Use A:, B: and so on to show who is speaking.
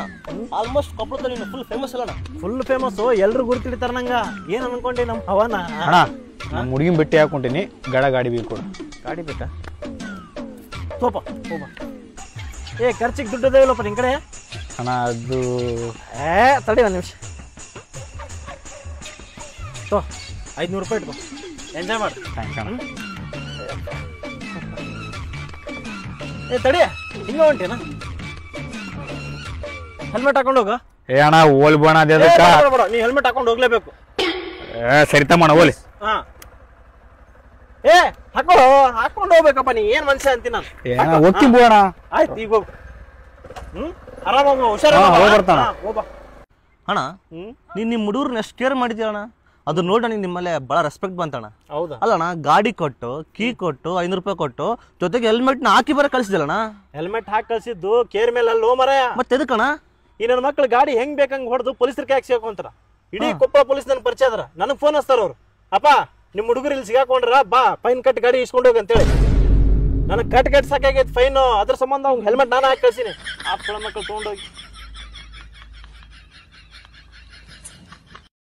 A: ಅಣ್ಣ ಆಲ್ಮೋಸ್ಟ್ ಕೊಪ್ಪಳದಲ್ಲಿ ನೀನು ಫುಲ್ ಫೇಮಸ್ ಅಲ್ಲ
B: ಫುಲ್ ಫೇಮಸ್, ಎಲ್ರು ಗುರ್ತಿಡ್ತಾರ ನಂಗ. ಏನ್ ಅನ್ಕೊಂಡೆ ನಮ್ಮ ಹವನ?
C: ಅಣ್ಣ ನಮ್ಮ ಹುಡುಗಿನ ಭೇಟಿ ಹಾಕೊಂತೀನಿ, ಗಾಡಿ ಬೇಕು ಕೊಡು.
B: ಗಾಡಿ ಬೇಕಾ? ತೋಪ ಹೋಗ. ಖರ್ಚಿಗೆ ದುಡ್ಡು ಅದೇವಿಲ್ಲಪ್ಪ ನಿನ್ ಕಡೆ?
C: ಅಣ್ಣ ಅದು
B: ತಡಿ ಒಂದು ನಿಮಿಷ. ತೋ 500 ರೂಪಾಯಿ ಇಟ್ಕೋ, ಎಂಜಾಯ್ ಮಾಡು.
C: ಥ್ಯಾಂಕ್ಸ್ ಅಣ್ಣ.
B: ತಡಿ, ಹಿಂಗ ಹೊಂಟೇನ? ಹೆಲ್ಮೆಟ್ ಹಾಕೊಂಡು ಹೋಗ.
C: ಅಣ್ಣ ಓಲ್ ಬೋಣ
B: ನೀ ಹೆಲ್ಮೆಟ್ ಹಾಕೊಂಡು ಹೋಗ್ಲೇಬೇಕು.
C: ಸರಿತಮ್ಮಣ್ಣ ಓಲಿ.
B: ಹಾ ಹಾಕೊಂಡು ಹೋಗ್ಬೇಕಪ್ಪ. ನೀ ಏನ್ ಮನುಷ್ಯ ಅಂತೀನಿ ನಾನು.
C: ಹೋಗ್ತೀನಿ ಬೋಣ.
B: ಆಯ್ತು, ಈಗ ಹೋಗು. ಆರಾಮ ಹುಷಾರ
C: ಬರ್ತಾನ.
A: ಅಣ್ಣ ನೀನ್ ನಿಮ್ಮ ಹುಡುಗರ್ನ ಎಷ್ಟು ಕೇರ್ ಮಾಡಿದ್ಯ ಅಣ್ಣ. ಅದು ನೋಡಿ ನನಗೆ ನಿಮ್ಮಲ್ಲೇ ಭಾಳ ರೆಸ್ಪೆಕ್ಟ್ ಬಂತಣ್ಣ.
B: ಹೌದಾ?
A: ಅಲ್ಲಣ್ಣ, ಗಾಡಿ ಕೊಟ್ಟು ಕೀ ಕೊಟ್ಟು 500 ರೂಪಾಯಿ ಕೊಟ್ಟು ಜೊತೆಗೆ ಹೆಲ್ಮೆಟ್ನ ಹಾಕಿ ಬರ ಕಳಿಸಿದಲ್ಲಣ್ಣ.
B: ಹೆಲ್ಮೆಟ್ ಹಾಕಿ ಕಳ್ಸಿದ್ದು ಕೇರ್ ಮೇಲೆ ಅಲ್ಲೋ ಮರಯ.
A: ಮತ್ತೆ ಎದಕ್ಕಣ್ಣ?
B: ಈ ನನ್ನ ಮಕ್ಳು ಗಾಡಿ ಹೆಂಗ್ ಬೇಕಂಗ್ ಹೊಡೆದು ಪೊಲೀಸರ ಕೈ ಸಿಗಾಕೊಂತಾರ. ಇಡೀ ಕೊಪ್ಪಳ ಪೊಲೀಸ್ ನನ್ ಪರಿಚಯ ಅದ್ರ. ನನಗ್ ಫೋನ್ ಹಚ್ತಾರ ಅವ್ರು, ಅಪ್ಪ ನಿಮ್ ಹುಡುಗರು ಇಲ್ಲಿ ಸಿಗಾಕೊಂಡ್ರ ಬಾ ಫೈನ್ ಕಟ್ ಗಾಡಿ ಇಸ್ಕೊಂಡು ಹೋಗಿ ಅಂತೇಳಿ. ನನಗ್ ಕಟ್ ಸಾಕಾಗೈತೆ ಫೈನ್. ಅದ್ರ ಸಂಬಂಧ ಅವ್ನು ಹೆಲ್ಮೆಟ್ ನಾನು ಹಾಕಿ ಕಳ್ಸಿನಿ. ಆ ಮಕ್ಕಳು ತಗೊಂಡೋಗಿ